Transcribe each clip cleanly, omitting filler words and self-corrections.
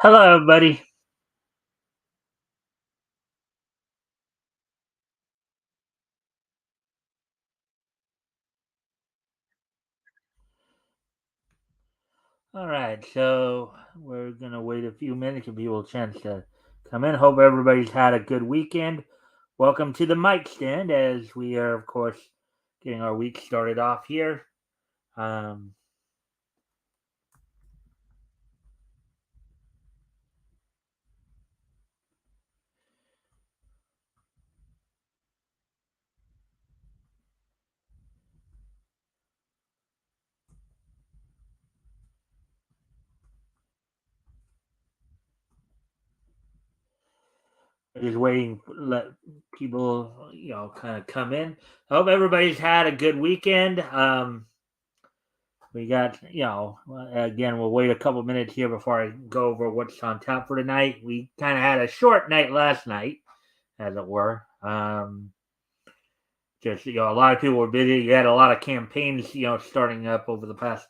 Hello, buddy. All right, so we're gonna wait a few minutes, give people a chance to come in. Hope everybody's had a good weekend. Welcome to the mic stand, as we are, of course, getting our week started off here. Um, just waiting, let people, kind of come in. Hope everybody's had a good weekend. We got, again, we'll wait a couple minutes here before I go over what's on tap for tonight. We kind of had a short night last night, as it were. Just a lot of people were busy. You had a lot of campaigns, starting up over the past,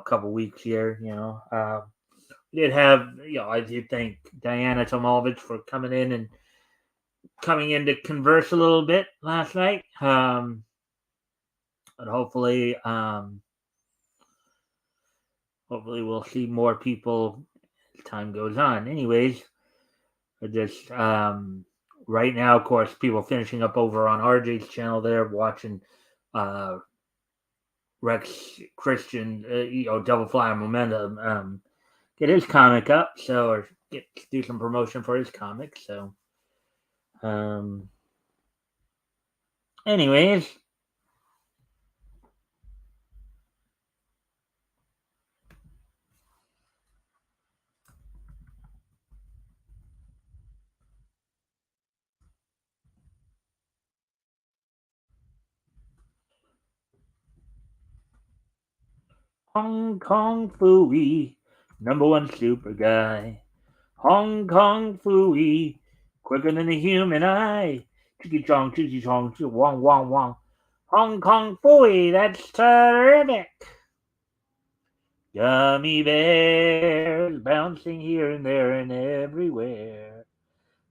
couple weeks here. We did have, I do thank Diana Tomovich for coming in to converse a little bit last night. But hopefully we'll see more people as time goes on. Anyways, just right now, of course, people finishing up over on RJ's channel there, watching uh, Rex Christian, Double Fly Momentum, get his comic up, so or do some promotion for his comic. So, um, anyways, Hong Kong Fooey, number one super guy. Hong Kong Fooey, quicker than the human eye. Chickie chong, wong wong wong. Hong Kong Fooey, that's terrific. Gummy bears bouncing here and there and everywhere.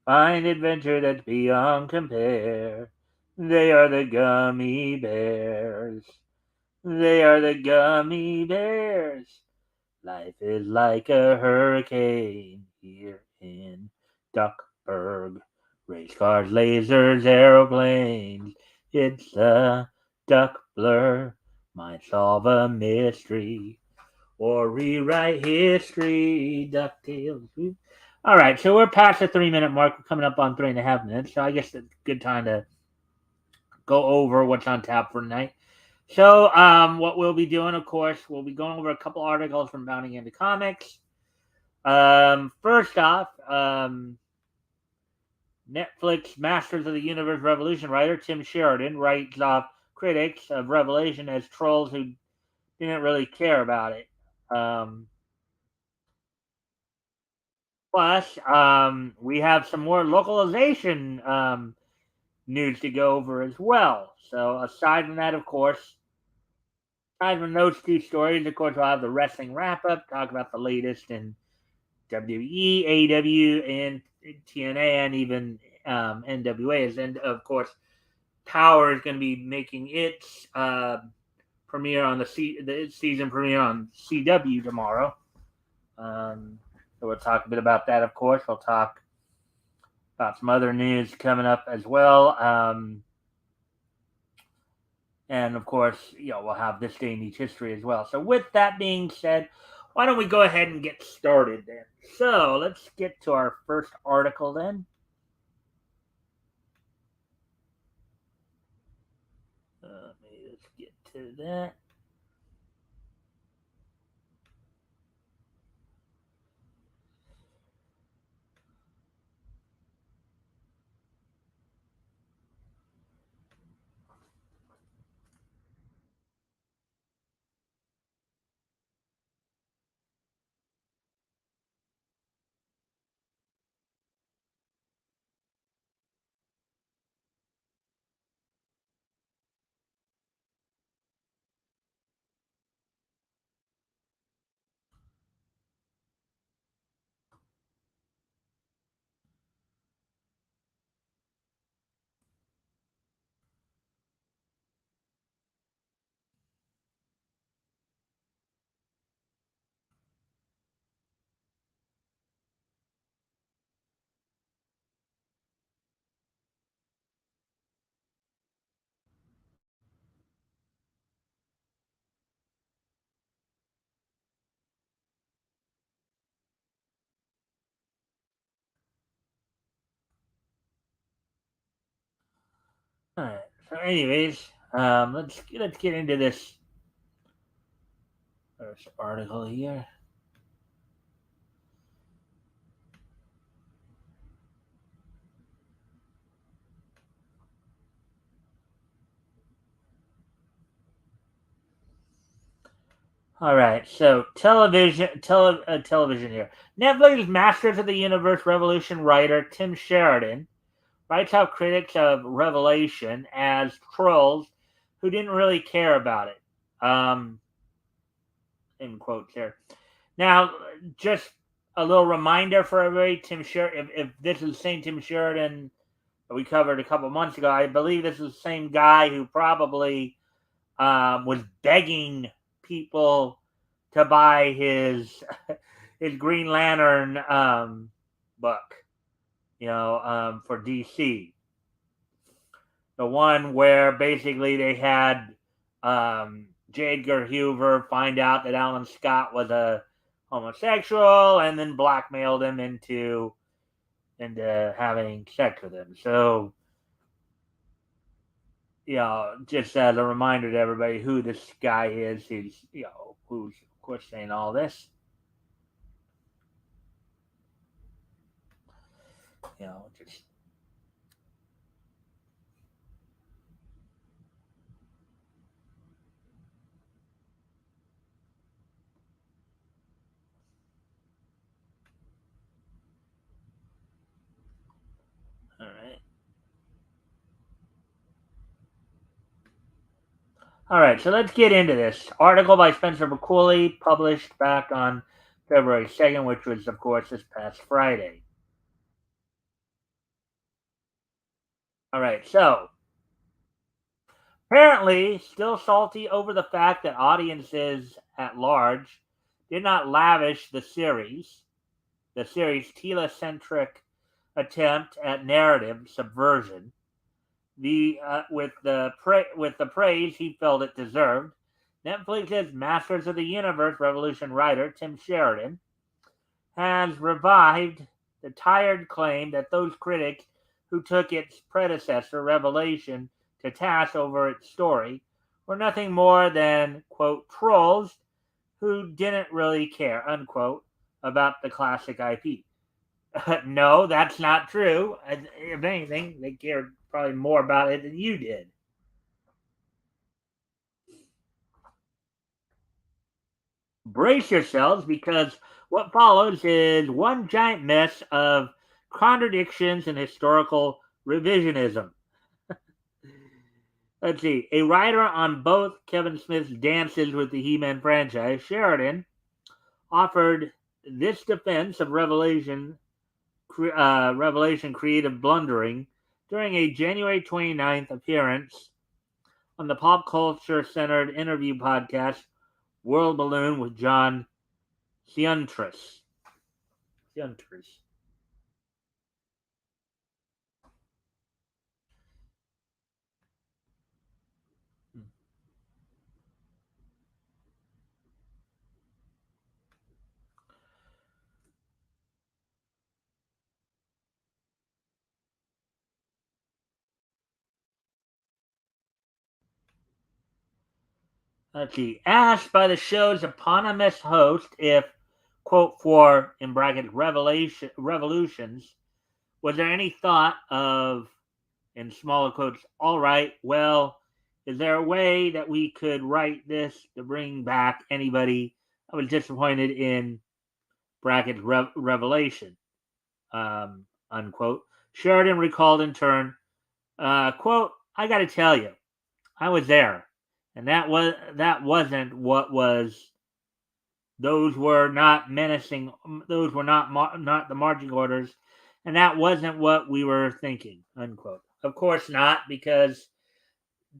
Find adventure that's beyond compare. They are the gummy bears. They are the gummy bears. Life is like a hurricane here in Duckburg. Race cars, lasers, aeroplanes. It's a duck blur. Might solve a mystery or rewrite history. DuckTales. All right, so we're past the 3 minute mark. We're coming up on 3.5 minutes. So I guess it's a good time to go over what's on tap for tonight. So, what we'll be doing, of course, we'll be going over a couple articles from Bounding into Comics. First off, Netflix Masters of the Universe Revolution writer Tim Sheridan writes off critics of Revelation as trolls who didn't really care about it. Plus, we have some more localization news to go over as well. So, aside from that, of course, aside from those two stories, of course, we'll have the wrestling wrap up, talk about the latest in WWE, AEW, and TNA, and even NWA. And of course, Power is going to be making its premiere on the season premiere on CW tomorrow. So we'll talk a bit about that, of course. We'll talk about some other news coming up as well. And of course, we'll have this day in each history as well. So with that being said, why don't we go ahead and get started then? So let's get to our first article then. Let me just get to that. All right. So, anyways, let's get into this first article here. All right, so television here. Netflix Masters of the Universe Revolution writer Tim Sheridan writes out critics of Revelation as trolls who didn't really care about it. In quotes here. Now, just a little reminder for everybody: if this is the same Tim Sheridan that we covered a couple months ago, I believe this is the same guy who probably was begging people to buy his his Green Lantern book, for DC. The one where basically they had J. Edgar Hoover find out that Alan Scott was a homosexual and then blackmailed him into having sex with him. So, just as a reminder to everybody who this guy is, who's of course saying all this. Just all right. All right, so let's get into this article by Spencer McCulley, published back on February 2nd, which was, of course, this past Friday. All right, so apparently, still salty over the fact that audiences at large did not lavish the series' Tila-centric attempt at narrative subversion. With the praise he felt it deserved, Netflix's Masters of the Universe Revolution writer Tim Sheridan has revived the tired claim that those critics who took its predecessor, Revelation, to task over its story were nothing more than, quote, trolls who didn't really care, unquote, about the classic IP. No, that's not true. If anything, they cared probably more about it than you did. Brace yourselves because what follows is one giant mess of contradictions and historical revisionism. Let's see. A writer on both Kevin Smith's Dances with the He-Man franchise, Sheridan, offered this defense of Revelation creative blundering during a January 29th appearance on the pop culture centered interview podcast World Balloon with John Ciuntras. Ciuntras. Let's see. Asked by the show's eponymous host if, quote, for, in bracket, revolutions, was there any thought of, in smaller quotes, all right, well, is there a way that we could write this to bring back anybody I was disappointed in, bracket, revelation, unquote? Sheridan recalled in turn, quote, I got to tell you, I was there, and that wasn't what was. Those were not menacing. Those were not the marching orders, and that wasn't what we were thinking. Unquote. Of course not, because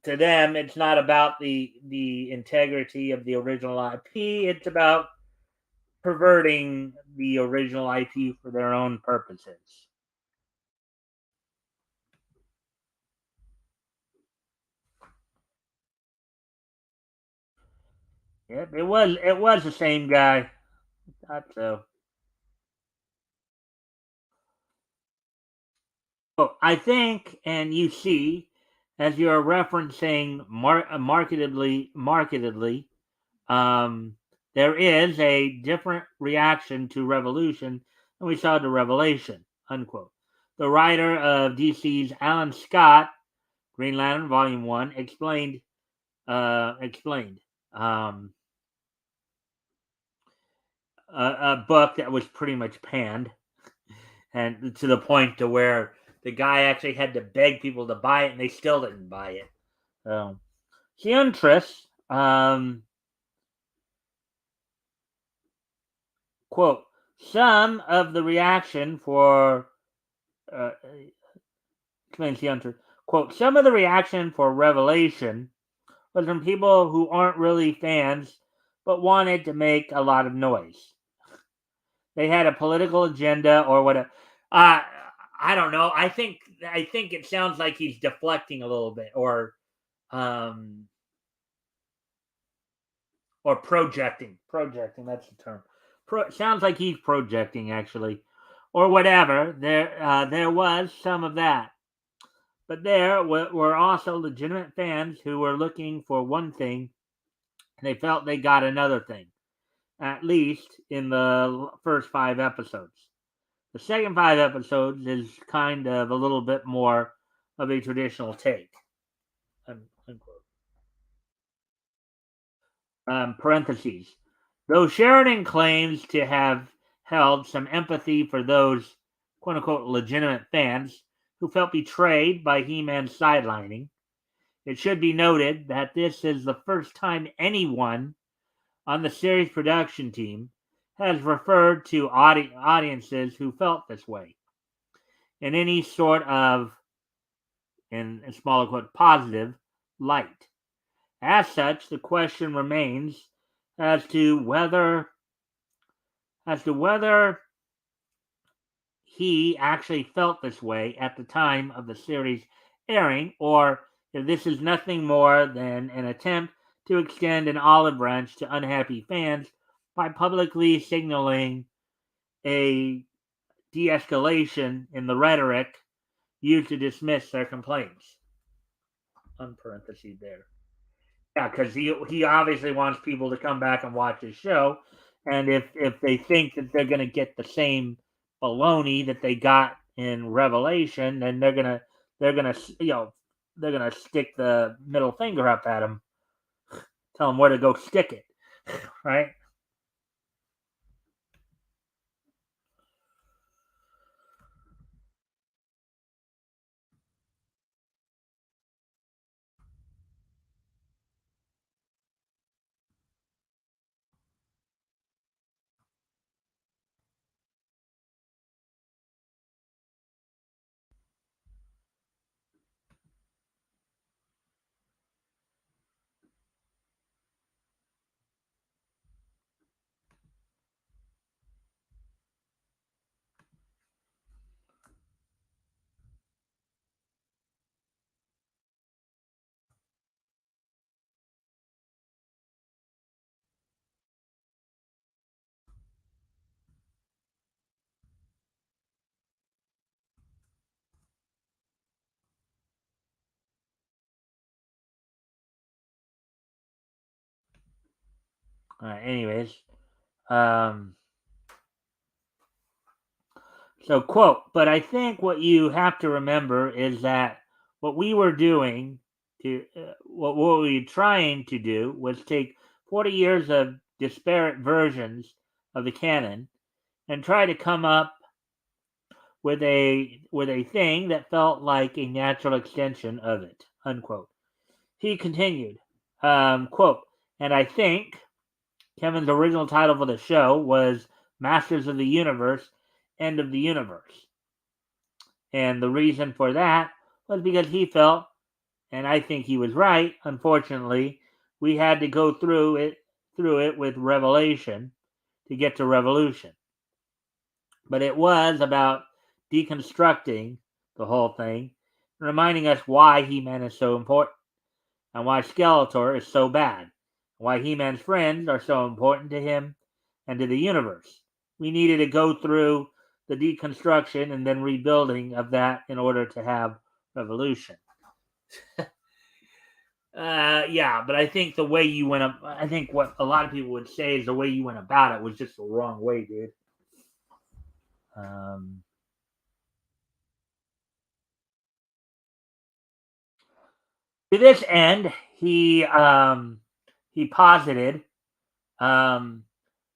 to them it's not about the integrity of the original IP. It's about perverting the original IP for their own purposes. Yep, it was the same guy. Thought so. I think, and you see, as you're referencing markedly, there is a different reaction to Revolution than we saw to Revelation, unquote. The writer of DC's Alan Scott, Green Lantern Volume 1, explained a book that was pretty much panned, and to the point to where the guy actually had to beg people to buy it, and they still didn't buy it. So, the interest, quote, some of the reaction for, explains the interest, quote, some of the reaction for Revelation was from people who aren't really fans but wanted to make a lot of noise. They had a political agenda or whatever. I don't know. I think it sounds like he's deflecting a little bit, um, or projecting. Projecting, that's the term. Sounds like he's projecting actually, or whatever. There was some of that, but there were also legitimate fans who were looking for one thing, and they felt they got another thing. At least in the first 5 episodes. The second 5 episodes is kind of a little bit more of a traditional take. Unquote. Parentheses. Though Sheridan claims to have held some empathy for those quote unquote legitimate fans who felt betrayed by He-Man's sidelining, it should be noted that this is the first time anyone on the series production team has referred to audiences who felt this way in any sort of, in smaller quote, positive light. As such, the question remains as to whether he actually felt this way at the time of the series airing, or if this is nothing more than an attempt to extend an olive branch to unhappy fans by publicly signaling a de-escalation in the rhetoric used to dismiss their complaints. Unparenthesis there. Yeah, because he obviously wants people to come back and watch his show, and if they think that they're going to get the same baloney that they got in Revelation, then they're gonna they're gonna stick the middle finger up at him, tell him where to go stick it, right? Anyways, um, so, quote, but I think what you have to remember is that what we were doing what we were trying to do was take 40 years of disparate versions of the canon and try to come up with a thing that felt like a natural extension of it, unquote. He continued, quote, and I think Kevin's original title for the show was Masters of the Universe, End of the Universe. And the reason for that was because he felt, and I think he was right, unfortunately, we had to go through it with Revelation to get to Revolution. But it was about deconstructing the whole thing, reminding us why He-Man is so important, and why Skeletor is so bad, why He-Man's friends are so important to him and to the universe. We needed to go through the deconstruction and then rebuilding of that in order to have Revolution. Yeah, but I think the way you went up, I think what a lot of people would say is the way you went about it was just the wrong way, dude. Um, to this end, he posited um,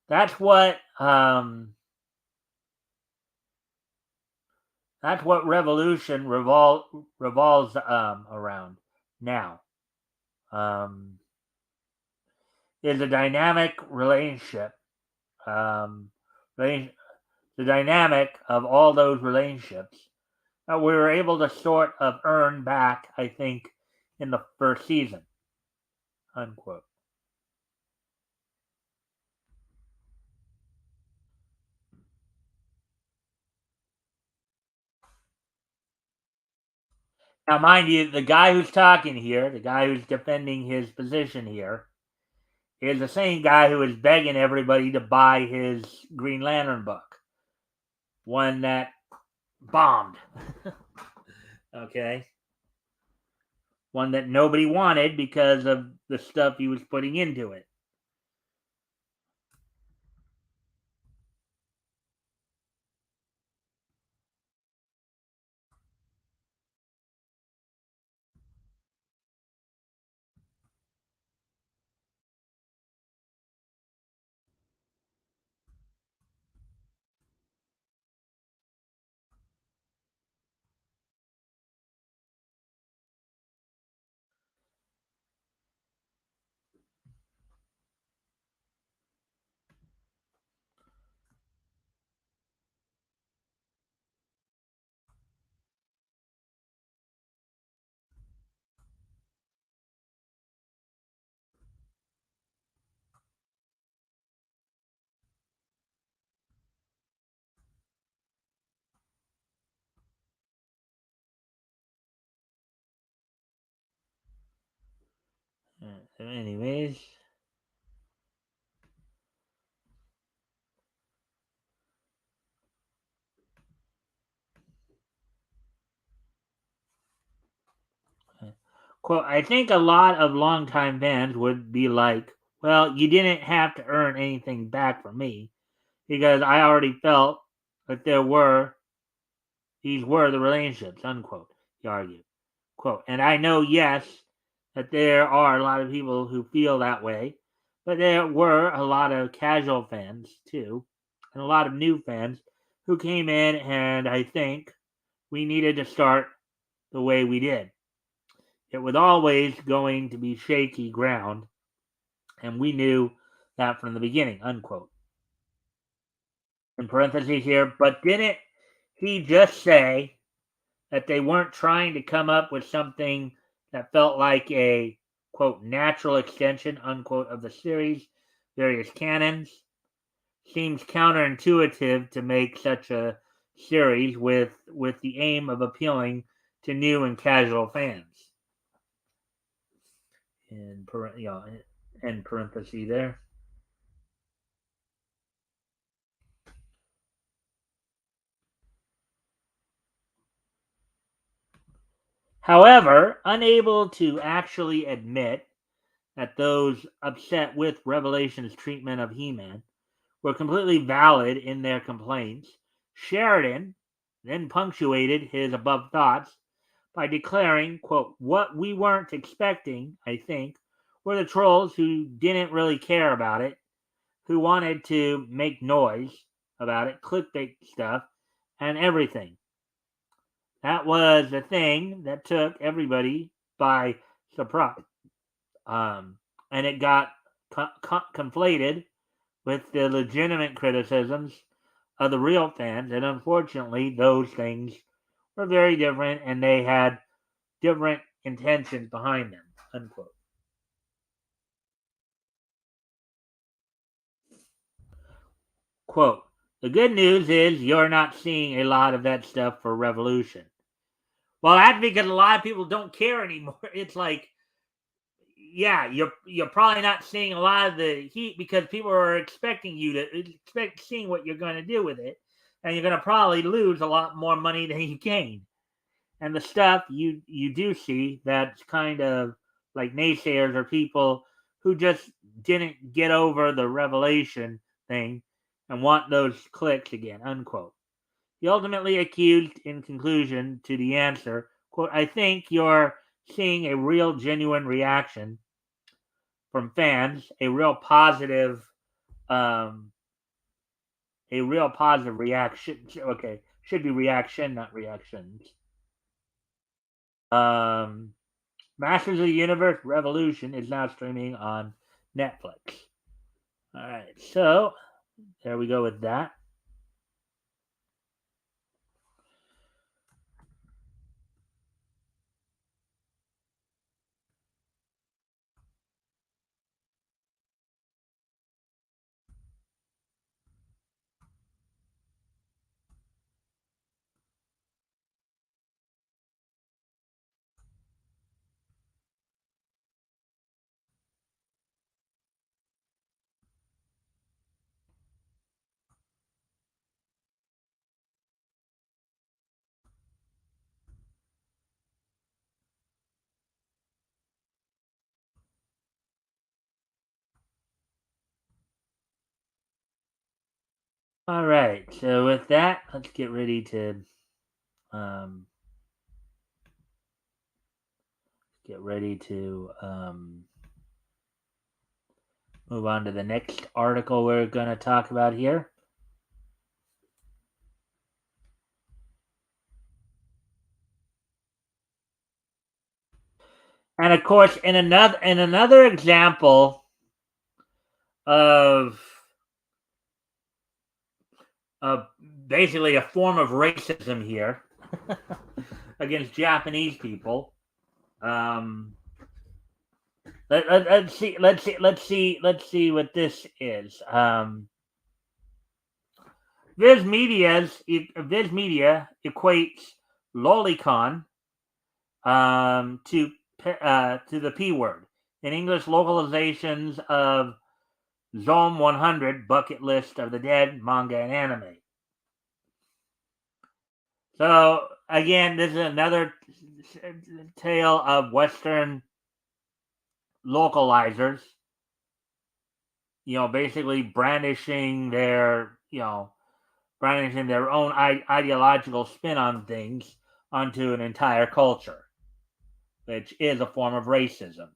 that's what revolution revolves around now. Um, is a dynamic relationship. Um, the dynamic of all those relationships that we were able to sort of earn back, I think, in the first season. Unquote. Now, mind you, the guy who's talking here, the guy who's defending his position here, is the same guy who is begging everybody to buy his Green Lantern book, one that bombed. Okay, one that nobody wanted because of the stuff he was putting into it. Anyways, quote, I think a lot of longtime fans would be like, well, you didn't have to earn anything back from me because I already felt that these were the relationships, unquote, he argued. Quote, and I know, yes, that there are a lot of people who feel that way, but there were a lot of casual fans too, and a lot of new fans who came in, and I think we needed to start the way we did. It was always going to be shaky ground, and we knew that from the beginning, unquote. In parentheses here, but didn't he just say that they weren't trying to come up with something that felt like a quote natural extension unquote of the series' various canons? Seems counterintuitive to make such a series with the aim of appealing to new and casual fans. In in parenthesis there. However, unable to actually admit that those upset with Revelation's treatment of He-Man were completely valid in their complaints, Sheridan then punctuated his above thoughts by declaring, quote, what we weren't expecting, I think, were the trolls who didn't really care about it, who wanted to make noise about it, clickbait stuff, and everything. That was the thing that took everybody by surprise. And it got conflated with the legitimate criticisms of the real fans, and unfortunately, those things were very different, and they had different intentions behind them. Unquote. Quote: the good news is you're not seeing a lot of that stuff for Revolution. Well, that's because a lot of people don't care anymore. It's like, yeah, you're probably not seeing a lot of the heat because people are expecting you to expect seeing what you're going to do with it, and you're going to probably lose a lot more money than you gain. And the stuff you do see that's kind of like naysayers or people who just didn't get over the revelation thing and want those clicks again, unquote. He ultimately accused in conclusion to the answer, quote, I think you're seeing a real genuine reaction from fans, um, a real positive reaction. Okay, should be reaction, not reactions. Um, Masters of the Universe Revolution is now streaming on Netflix. All right, so there we go with that. All right, so with that, let's get ready to um, get ready to move on to the next article we're going to talk about here. And of course, in another example of uh, basically a form of racism here against Japanese people. Um, let's see what this is. Viz Media equates lolicon to the P word in English localizations of Zone 100 bucket list of the dead manga and anime. So again, this is another tale of Western localizers. Basically brandishing their own ideological spin on things onto an entire culture, which is a form of racism.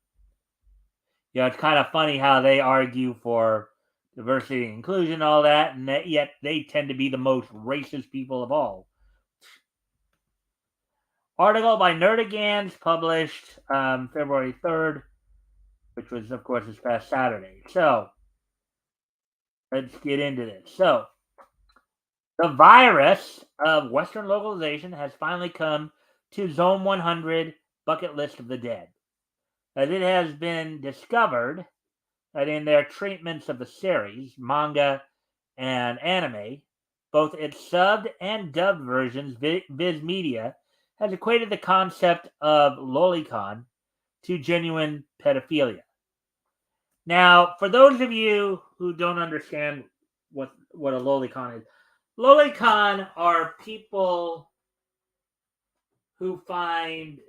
It's kind of funny how they argue for diversity and inclusion and all that, and yet they tend to be the most racist people of all. Article by Nerdigans published February 3rd, which was, of course, this past Saturday. So, let's get into this. So, the virus of Western localization has finally come to Zone 100 bucket list of the dead, as it has been discovered that in their treatments of the series, manga, and anime, both its subbed and dubbed versions, Viz Media has equated the concept of lolicon to genuine pedophilia. Now, for those of you who don't understand what a lolicon is, lolicon are people who find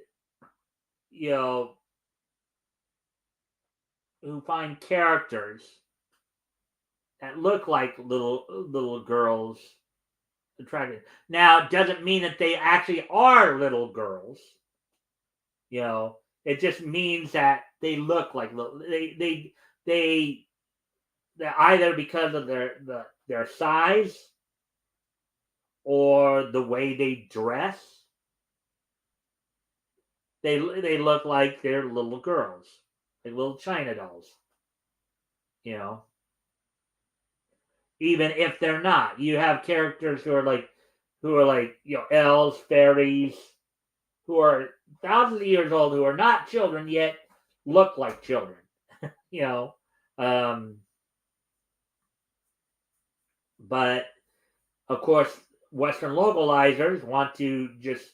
you know who find characters that look like little girls attractive. Now, it doesn't mean that they actually are little girls. It just means that they look like they they're either because of their size or the way they dress. They look like they're little girls, like little China dolls. You know, even if they're not, you have characters who are like elves, fairies, who are thousands of years old, who are not children yet look like children. You know, um, but of course, Western localizers want to just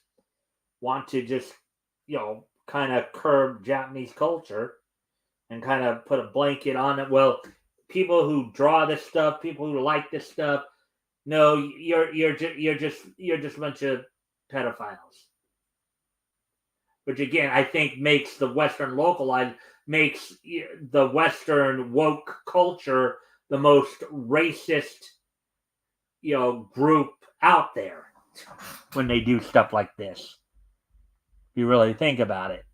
kind of curb Japanese culture and kind of put a blanket on it. Well, people who draw this stuff, people who like this stuff, no, you're just a bunch of pedophiles. which again I think makes the Western localized, makes the Western woke culture the most racist, group out there when they do stuff like this. If you really think about it,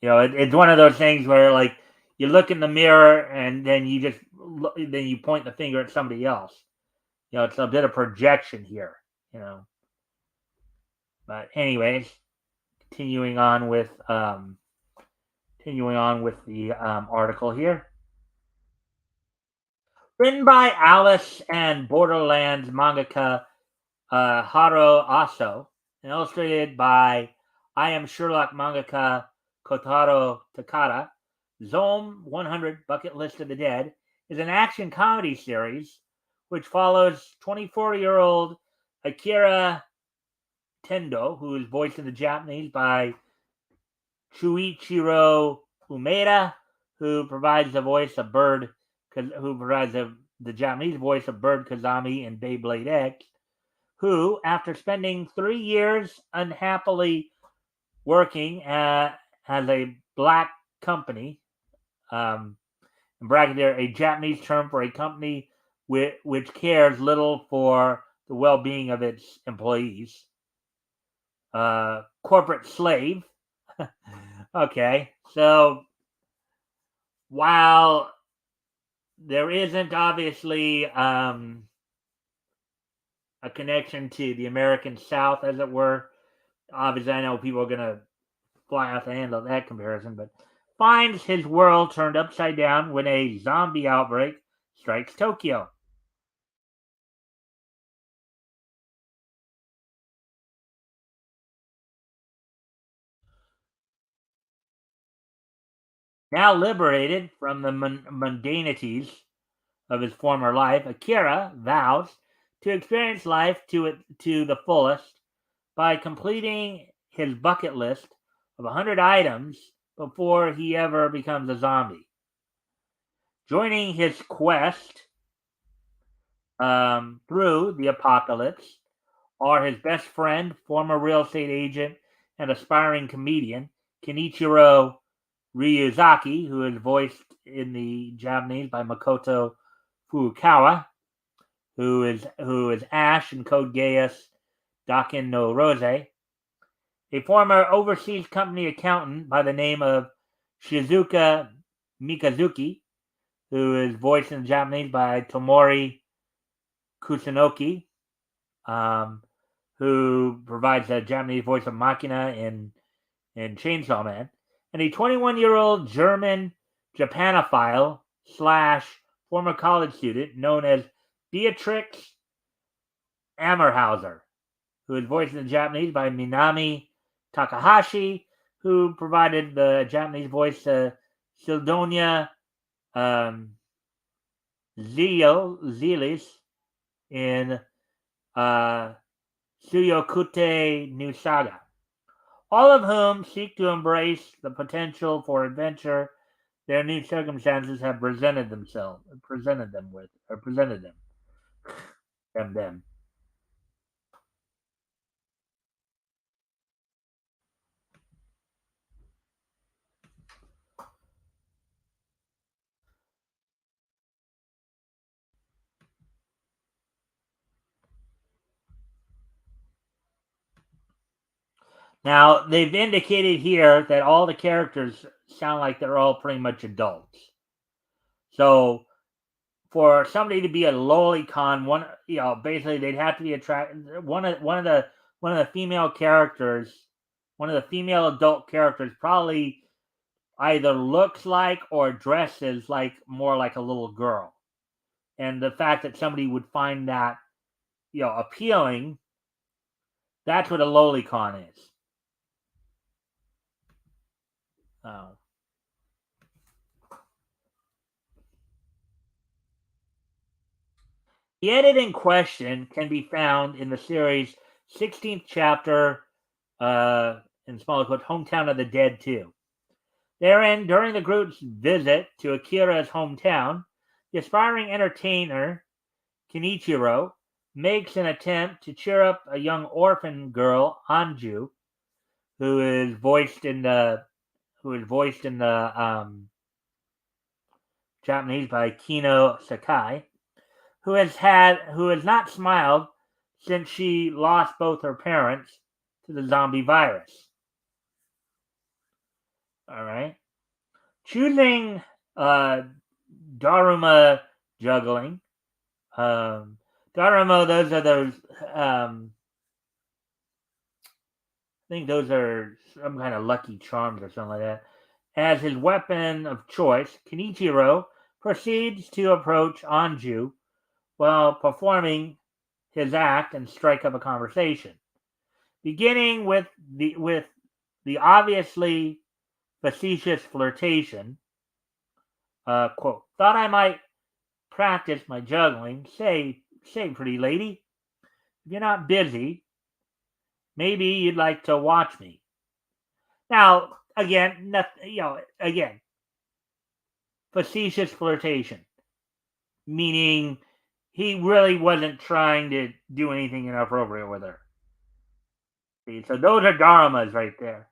it's one of those things where like you look in the mirror and then you point the finger at somebody else. It's a bit of projection here. But anyways, continuing on with the article here. Written by Alice and Borderlands mangaka Haro Aso, and illustrated by I Am Sherlock mangaka Kotaro Takada, Zome 100 Bucket List of the Dead is an action comedy series which follows 24-year-old Akira Tendo, who is voiced in the Japanese by Chuichiro Umeda, who provides the Japanese voice of Bird Kazami in Beyblade X, who, after spending 3 years unhappily working as a black company, in bracket there, a Japanese term for a company which cares little for the well-being of its employees, corporate slave. Okay, so while there isn't obviously a connection to the American South, as it were, obviously I know people are going to fly off the handle of that comparison, but finds his world turned upside down when a zombie outbreak strikes Tokyo. Now liberated from the mundanities of his former life, Akira vows to experience life to the fullest by completing his bucket list of 100 items before he ever becomes a zombie. Joining his quest through the apocalypse are his best friend, former real estate agent, and aspiring comedian, Kenichiro Ryuzaki, who is voiced in the Japanese by Makoto Furukawa, who is Ash in Code Geass Daken no Rose, a former overseas company accountant by the name of Shizuka Mikazuki, who is voiced in Japanese by Tomori Kusunoki, who provides the Japanese voice of Makina in Chainsaw Man, and a 21-year-old German Japanophile / former college student known as Beatrix Ammerhauser, who is voiced in Japanese by Minami Takahashi, who provided the Japanese voice to Sidonia Zelis in Suyokute New Saga. All of whom seek to embrace the potential for adventure their new circumstances have presented them. Now, they've indicated here that all the characters sound like they're all pretty much adults. So, for somebody to be a lolicon, basically they'd have to be attracted. One of the female characters, one of the female adult characters, probably either looks like or dresses like more like a little girl. And the fact that somebody would find that, appealing, that's what a lolicon is. Oh. The edit in question can be found in the series' 16th chapter, in smaller quotes, Hometown of the Dead 2. Therein, during the group's visit to Akira's hometown, the aspiring entertainer, Kenichiro, makes an attempt to cheer up a young orphan girl, Anju, who is voiced in the Japanese by Kino Sakai, who has not smiled since she lost both her parents to the zombie virus. All right, choosing uh, Daruma juggling. Daruma, those are those. I think those are some kind of lucky charms or something like that. As his weapon of choice, Kenichiro proceeds to approach Anju while performing his act and strike up a conversation, beginning with the obviously facetious flirtation. Quote: "Thought I might practice my juggling. Say, pretty lady, if you're not busy, maybe you'd like to watch me." Now, again, again, facetious flirtation, meaning he really wasn't trying to do anything inappropriate with her. See, so those are dharmas right there.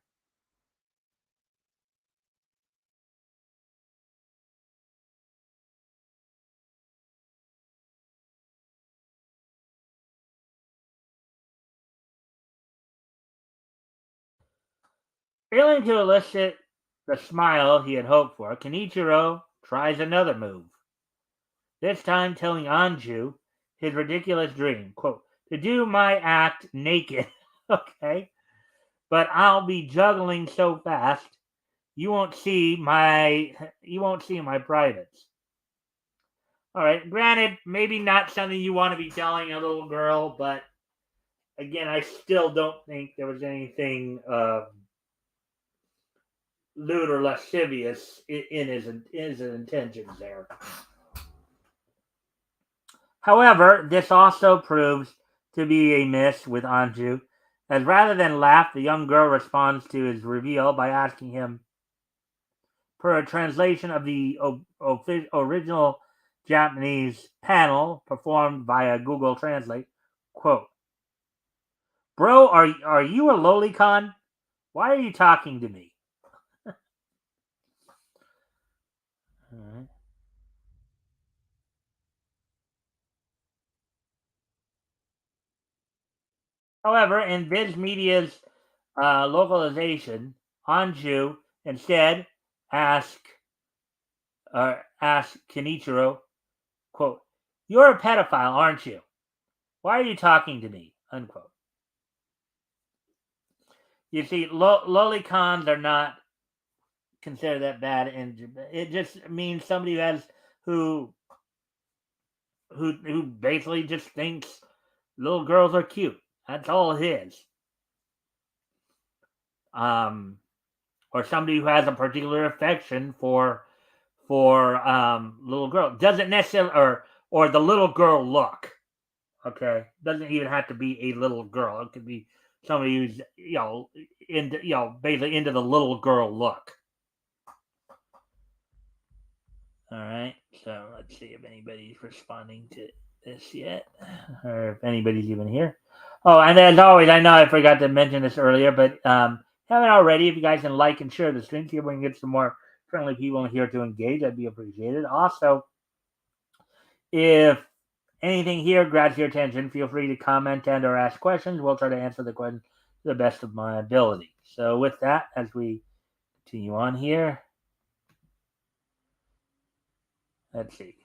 Failing to elicit the smile he had hoped for, Kenichiro tries another move, this time telling Anju his ridiculous dream, quote, to do my act naked, okay? But I'll be juggling so fast you won't see my privates. All right, granted, maybe not something you want to be telling a little girl, but again, I still don't think there was anything lewd or lascivious in his intentions there. However, this also proves to be a miss with Anju, as rather than laugh, the young girl responds to his reveal by asking him, per a translation of the original Japanese panel performed via Google Translate, quote, "Bro, are you a lolicon? Why are you talking to me?" All right. However, in Viz Media's localization, Anju instead ask ask Kenichiro, quote, "You're a pedophile, aren't you? Why are you talking to me?" Unquote. You see, lolicons are not considered that bad, and it just means somebody who who basically just thinks little girls are cute. That's all it is. Um, or somebody who has a particular affection for little girl doesn't necessarily or the little girl look. Okay, doesn't even have to be a little girl. It could be somebody who's into basically into the little girl look. All right, so let's see if anybody's responding to this yet, or if anybody's even here. Oh, and as always, I know I forgot to mention this earlier, but haven't already, if you guys can like and share the stream, see if we can get some more friendly people in here to engage. That'd be appreciated. Also, if anything here grabs your attention, feel free to comment and or ask questions. We'll try to answer the question to the best of my ability. So with that, as we continue on here, let's see.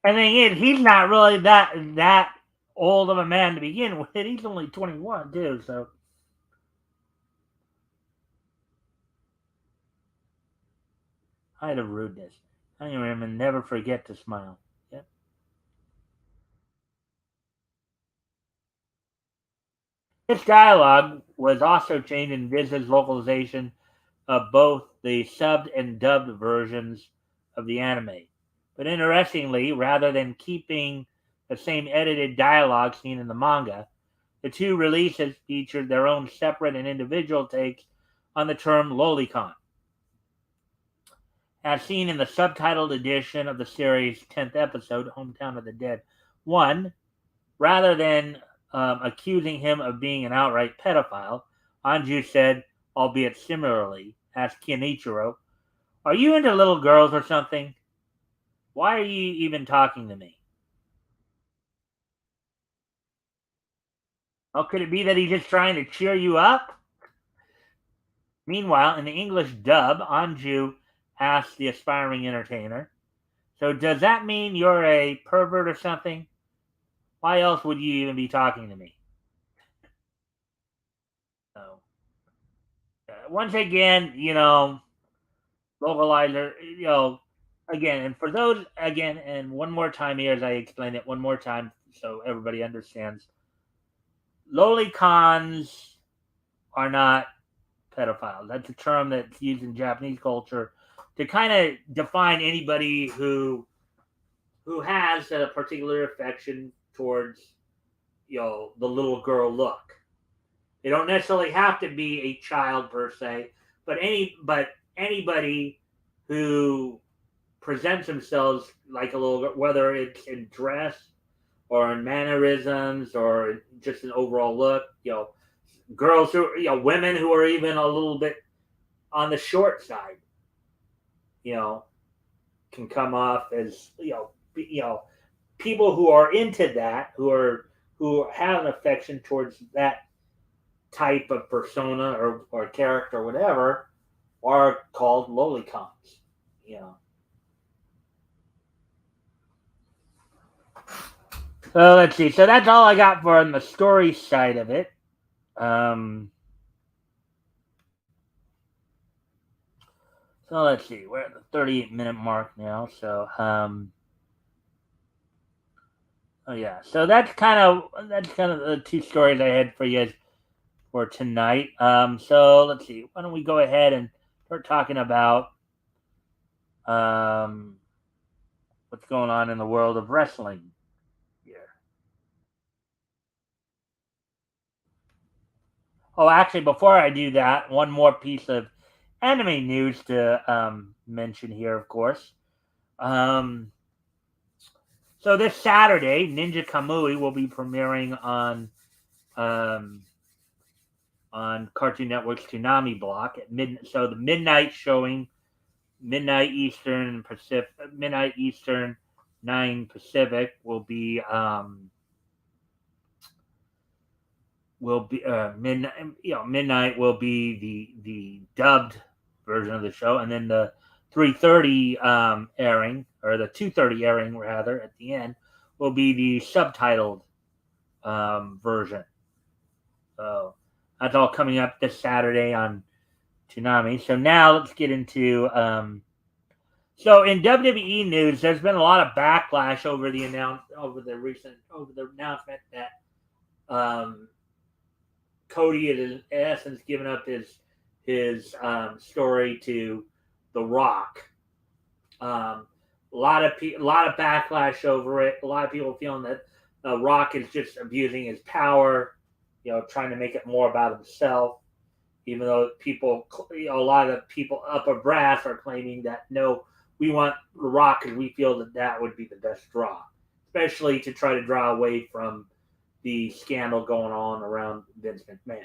And the thing is, he's not really that old of a man to begin with. He's only 21 too, so Height of rudeness. I don't remember. Never forget to smile. Yep. This dialogue was also changed in Disney's localization of both the subbed and dubbed versions of the anime. But interestingly, rather than keeping the same edited dialogue seen in the manga, the two releases featured their own separate and individual takes on the term lolicon. As seen in the subtitled edition of the series' 10th episode, Hometown of the Dead 1, rather than accusing him of being an outright pedophile, Anju said, albeit similarly, asked Kenichiro, "Are you into little girls or something? Why are you even talking to me?" Oh, could it be that he's just trying to cheer you up? Meanwhile, in the English dub, Anju asks the aspiring entertainer, "So does that mean you're a pervert or something? Why else would you even be talking to me?" So, once again, localizer, again, and for those, again, and one more time here as I explain it one more time so everybody understands, lolicons are not pedophiles. That's a term that's used in Japanese culture to kind of define anybody who has a particular affection towards the little girl look. They don't necessarily have to be a child per se, but anybody who presents themselves like a little girl, whether it's in dress or in mannerisms or just an overall look. Girls who women who are even a little bit on the short side, you know, can come off as people who are into that, who have an affection towards that type of persona or character or whatever, are called lolicons. You know. So let's see. So that's all I got for on the story side of it. Um, so let's see. We're at the 38-minute mark now. So oh yeah. So that's kind of the two stories I had for you for tonight. So let's see. Why don't we go ahead and start talking about um, what's going on in the world of wrestling here. Oh, actually, before I do that, one more piece of anime news to mention here, of course. Um, so this Saturday, Ninja Kamui will be premiering um, on Cartoon Network's Toonami block at midnight. So the midnight showing, midnight Eastern, 9 Pacific will be midnight. Midnight will be the dubbed version of the show, and then the 3:30 airing, or the 2:30 airing rather, at the end will be the subtitled version. So that's all coming up this Saturday on Toonami. So now let's get into so in WWE news, there's been a lot of backlash over the announcement that um, Cody had in essence given up his to The Rock. A lot of backlash over it. A lot of people feeling that The Rock is just abusing his power, trying to make it more about himself. Even though a lot of people upper brass are claiming that no, we want The Rock because we feel that would be the best draw, especially to try to draw away from the scandal going on around Vince McMahon.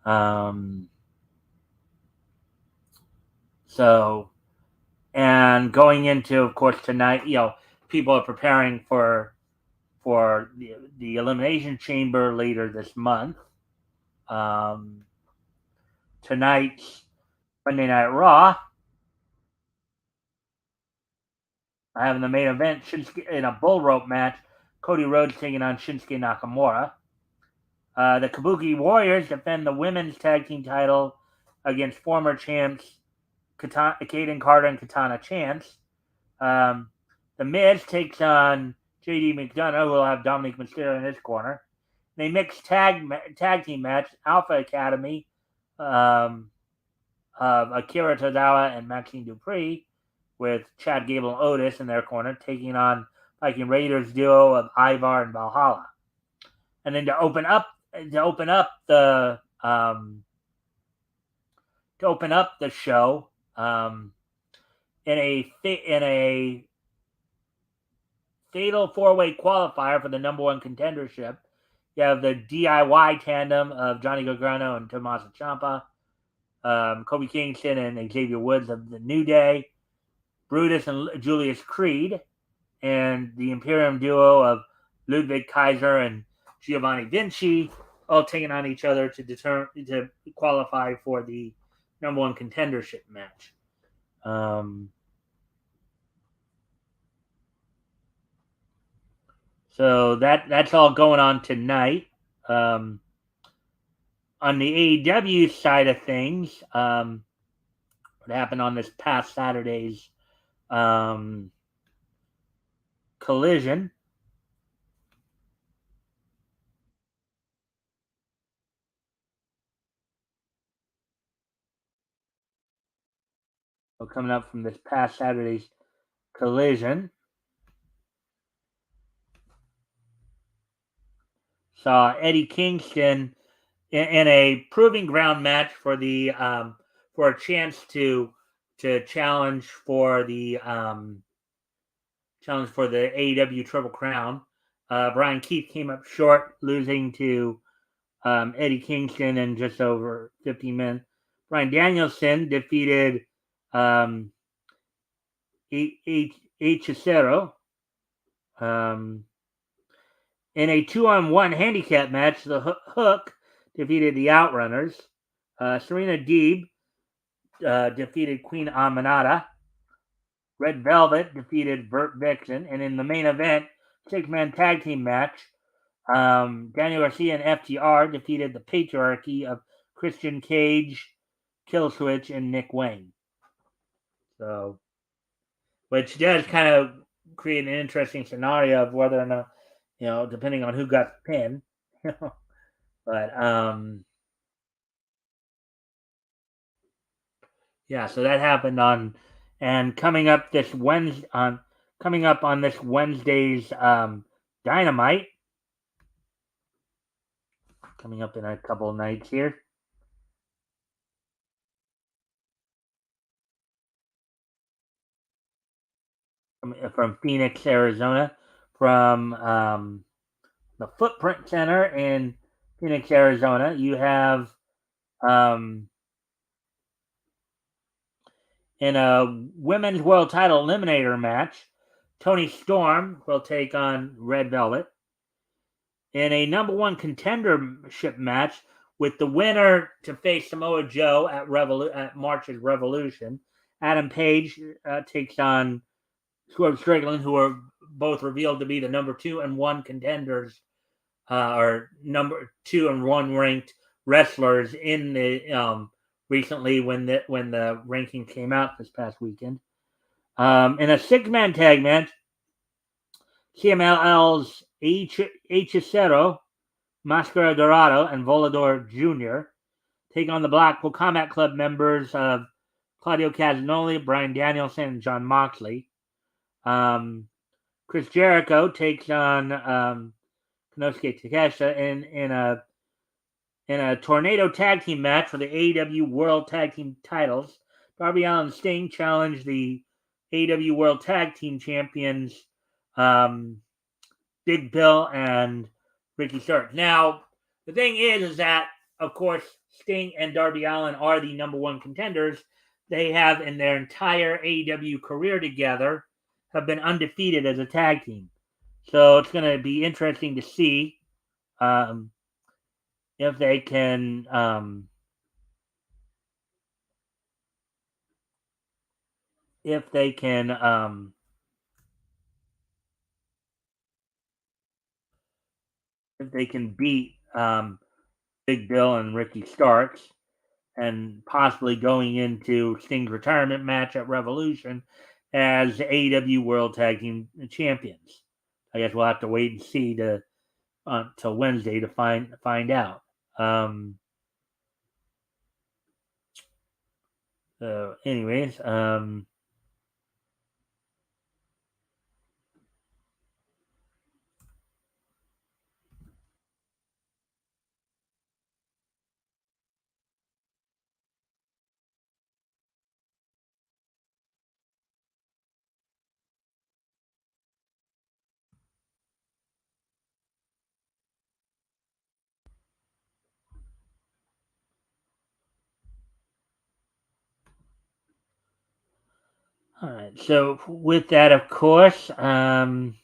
Um, so, and going into, of course, tonight, people are preparing for the Elimination Chamber later this month. Um, Tonight's Monday Night Raw, having the main event Shinsuke, in a bull rope match. Cody Rhodes taking on Shinsuke Nakamura. The Kabuki Warriors defend the women's tag team title against former champs Caden Carter and Katana Chance. The Miz takes on JD McDonough, who will have Dominic Mysterio in his corner. They mixed tag team match, Alpha Academy, of Akira Tozawa and Maxine Dupree, with Chad Gable and Otis in their corner, taking on Viking Raiders duo of Ivar and Valhalla. And then to open up the show, in a fatal four-way qualifier for the number one contendership, you have the DIY tandem of Johnny Gargano and Tommaso Ciampa, Kofi Kingston and Xavier Woods of the New Day, Brutus and Julius Creed, and the Imperium duo of Ludwig Kaiser and Giovanni Vinci, all taking on each other to qualify for the number one contendership match. So that's all going on tonight. On the AEW side of things, what happened on this past Saturday's Collision. So coming up from this past Saturday's Collision, saw Eddie Kingston in a proving ground match for the for a chance to challenge for the AEW Triple Crown. Brian Keith came up short, losing to Eddie Kingston in just over 15 minutes. Bryan Danielson defeated Hechicero. In a 2-on-1 handicap match, the Hook defeated the Outrunners. Serena Deeb defeated Queen Aminata. Red Velvet defeated Burt Vixen. And in the main event, six-man tag team match, Daniel Garcia and FTR defeated the Patriarchy of Christian Cage, Killswitch, and Nick Wayne. So, which does kind of create an interesting scenario of whether or not, depending on who got the pin. But yeah, so that happened and coming up on this Wednesday's Dynamite, coming up in a couple of nights here. From Phoenix, Arizona, from the Footprint Center in Phoenix, Arizona, you have in a women's world title eliminator match, Toni Storm will take on Red Velvet. In a number one contendership match, with the winner to face Samoa Joe at March's Revolution, Adam Page takes on Swerve Strickland, who are both revealed to be the number 2 and 1 contenders, or number 2 and 1 ranked wrestlers in the recently when the rankings came out this past weekend. In a six-man tag match, CMLL's Hechicero, Mascara Dorado, and Volador Jr. take on the Blackpool Combat Club members of Claudio Castagnoli, Bryan Danielson, and Jon Moxley. Chris Jericho takes on Konosuke Takeshita in a tornado tag team match for the AEW World Tag Team titles. Darby Allin and Sting challenge the AEW World Tag Team champions, Big Bill and Ricky Starks. Now, the thing is that, of course, Sting and Darby Allin are the number one contenders. They have, in their entire AEW career together, have been undefeated as a tag team. So it's going to be interesting to see if they can beat Big Bill and Ricky Starks. and possibly going into Sting's retirement match at Revolution as AEW World Tag Team Champions. I guess we'll have to wait and see till Wednesday to find out. Anyways, all right. So with that, of course, let's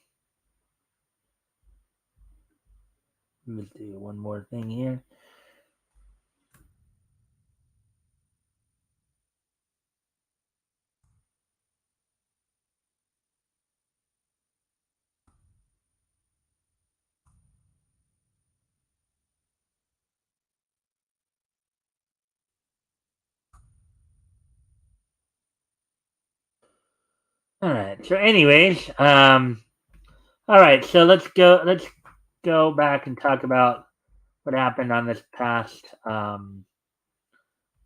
do one more thing here. All right. So, anyways, all right. So let's go. Let's go back and talk about what happened on this past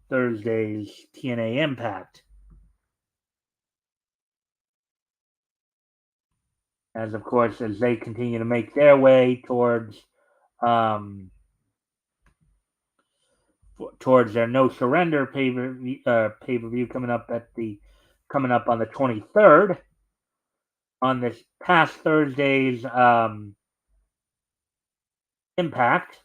Thursday's TNA Impact. As of course, as they continue to make their way um, towards their No Surrender pay per view coming up on the 23rd on this past Thursday's Impact.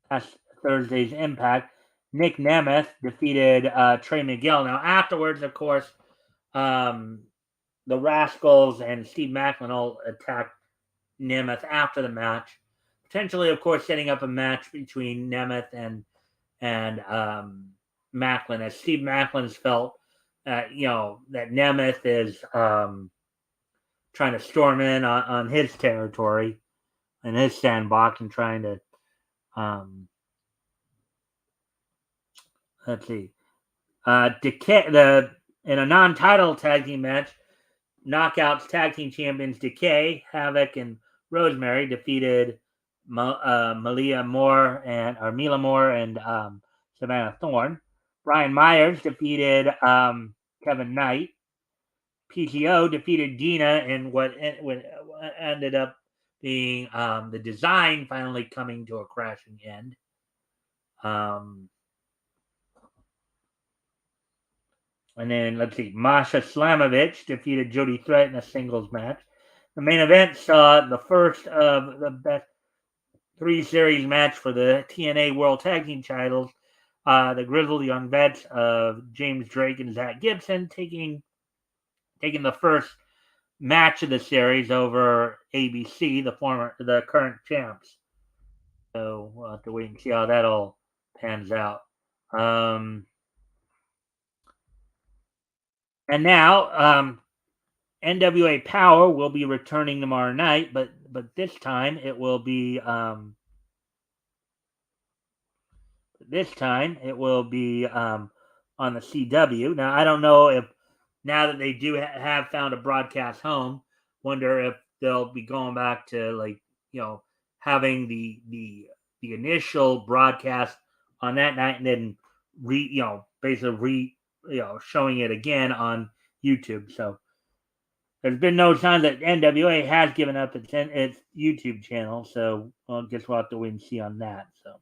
Past Thursday's Impact, Nick Nemeth defeated Trey Miguel. Now afterwards, of course, um, the Rascals and Steve Macklin all attacked Nemeth after the match, potentially, of course, setting up a match between Nemeth and Macklin, as Steve Macklin's felt, that Nemeth is trying to storm in on his territory and his sandbox and trying to let's see, in a non-title tag team match, Knockouts tag team champions Decay, Havoc, and Rosemary defeated Mila Moore and Savannah Thorne. Brian Myers defeated Kevin Knight. PCO defeated Dina in what ended up being the design finally coming to a crashing end. And then let's see, Masha Slamovich defeated Jody Threat in a singles match. The main event saw the first of the best 3 series match for the TNA World Tag Team titles. The Grizzled Young Vets of James Drake and Zach Gibson taking the first match of the series over ABC, the current champs. So we'll have to wait and see how that all pans out. And now NWA Power will be returning tomorrow night, but this time it will be on the CW. Now I don't know if now that they do have found a broadcast home, wonder if they'll be going back to having the initial broadcast on that night and then basically showing it again on YouTube. So there's been no sign that NWA has given up its YouTube channel, so I guess we'll have to wait and see on that. So.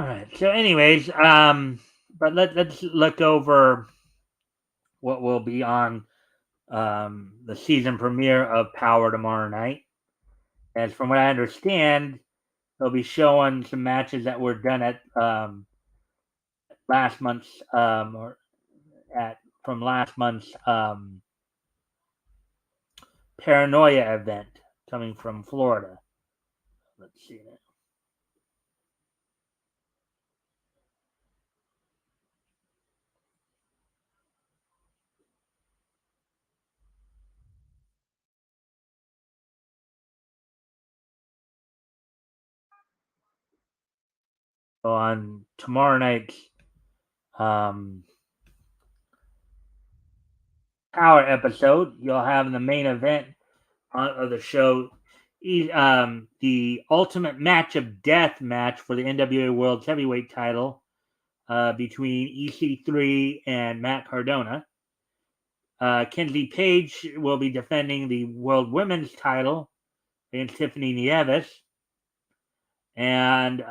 All right. So, anyways, but let's look over what will be on the season premiere of Power tomorrow night. As from what I understand, they'll be showing some matches that were done at last month's or at from last month's Paranoia event coming from Florida. Let's see now. So on tomorrow night's um, Power episode, you'll have the main event of the show, the ultimate match of death match for the NWA World Heavyweight title between EC3 and Matt Cardona. Kenzie Page will be defending the World Women's title against Tiffany Nieves. And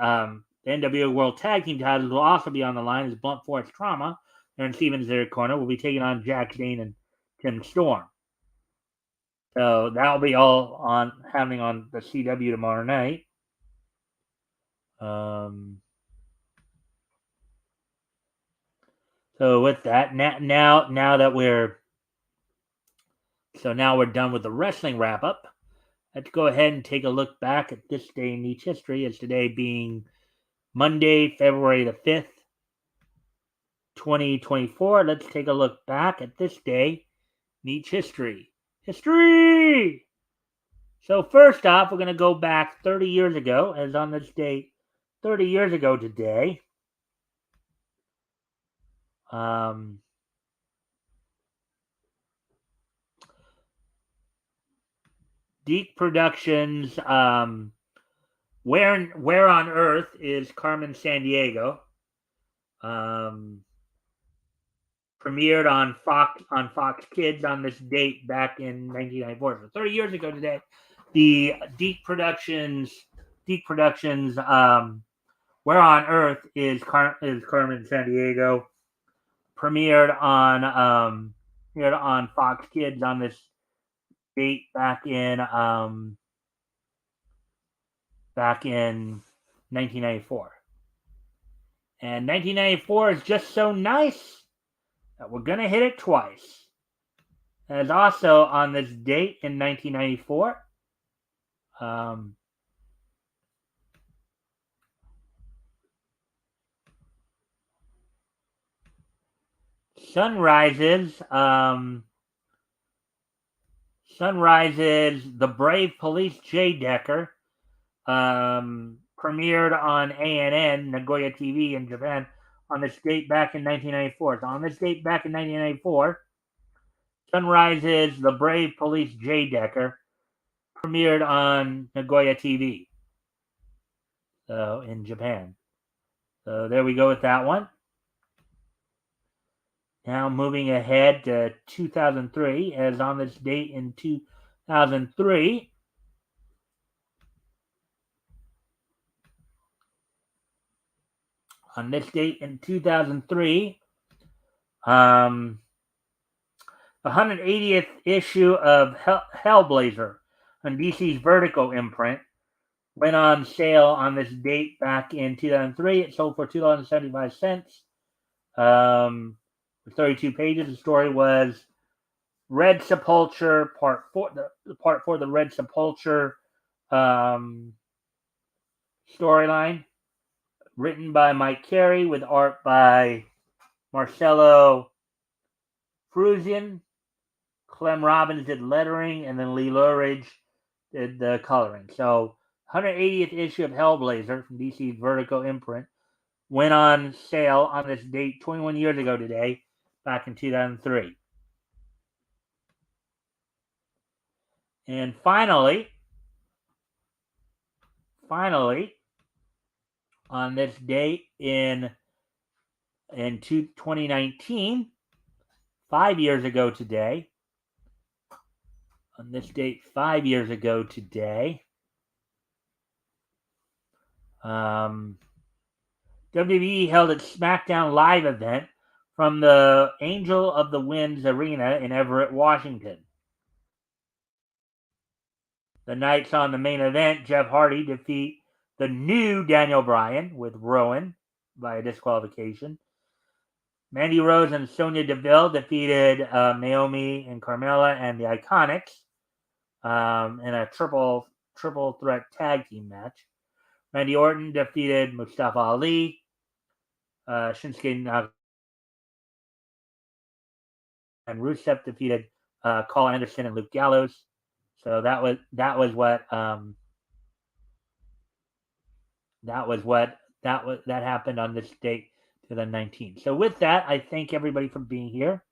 the NWA World Tag Team titles will also be on the line as Blunt Force Trauma and Stevens their corner will be taking on Jack Dane and Tim Storm. So that'll be all on happening on the CW tomorrow night. So with that, now that we're done with the wrestling wrap up, let's go ahead and take a look back at this day in Neach history. As today being Monday, February the 5th, 2024. Let's take a look back at this day, Neach history. History! So first off, we're going to go back 30 years ago, as on this date, 30 years ago today. Deke Productions, Where on Earth is Carmen Sandiego? Premiered on Fox Kids on this date back in 1994. So 30 years ago today, the Deke Productions, Where on Earth is Carmen Sandiego? Premiered on Fox Kids on this date back in 1994. And 1994 is just so nice that we're going to hit it twice. As also on this date in 1994, Sunrises, The Brave Police J. Decker, premiered on ANN, Nagoya TV in Japan, on this date back in 1994. So on this date back in 1994, Sunrises, The Brave Police J. Decker, premiered on Nagoya TV. So in Japan. So there we go with that one. Now moving ahead to 2003, as on this date in 2003, on this date in 2003, the 180th issue of Hellblazer on DC's Vertigo imprint went on sale on this date back in 2003. It sold for $2.75. With 32 pages, the story was Red Sepulchre Part 4. The Part 4, the Red Sepulchre storyline, written by Mike Carey with art by Marcelo Fruzian. Clem Robbins did lettering, and then Lee Luridge did the coloring. So, 180th issue of Hellblazer from DC's Vertigo imprint went on sale on this date 21 years ago today, back in 2003. And finally, on this date in 2019, 5 years ago today, on this date 5 years ago today, WWE held its SmackDown Live event from the Angel of the Winds Arena in Everett, Washington. The night saw in the main event Jeff Hardy defeat the new Daniel Bryan with Rowan by disqualification. Mandy Rose and Sonya Deville defeated Naomi and Carmella and the Iconics in a triple threat tag team match. Randy Orton defeated Mustafa Ali. Shinsuke Nakamura and Rusev defeated Carl Anderson and Luke Gallows. So that was that happened on this date, 2019. So with that, I thank everybody for being here.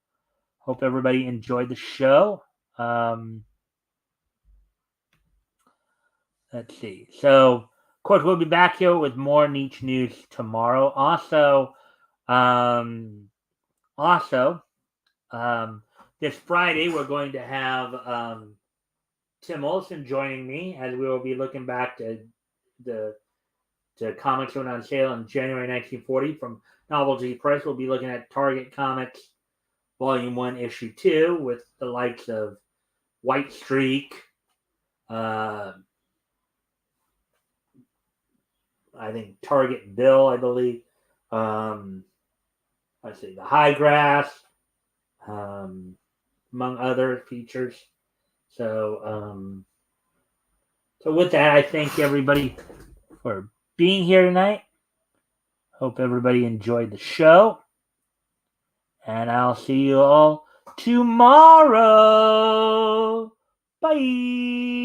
Hope everybody enjoyed the show. Let's see. So, of course, we'll be back here with more niche news tomorrow. Also, this Friday we're going to have Tim Olson joining me as we will be looking back to comics that went on sale in January 1940 from Novelty Press. We'll be looking at Target Comics Volume 1, Issue 2 with the likes of White Streak, I think Target Bill, I believe. Let's see, the High Grass, among other features. So with that, I thank everybody for being here tonight. Hope everybody enjoyed the show. And I'll see you all tomorrow. Bye.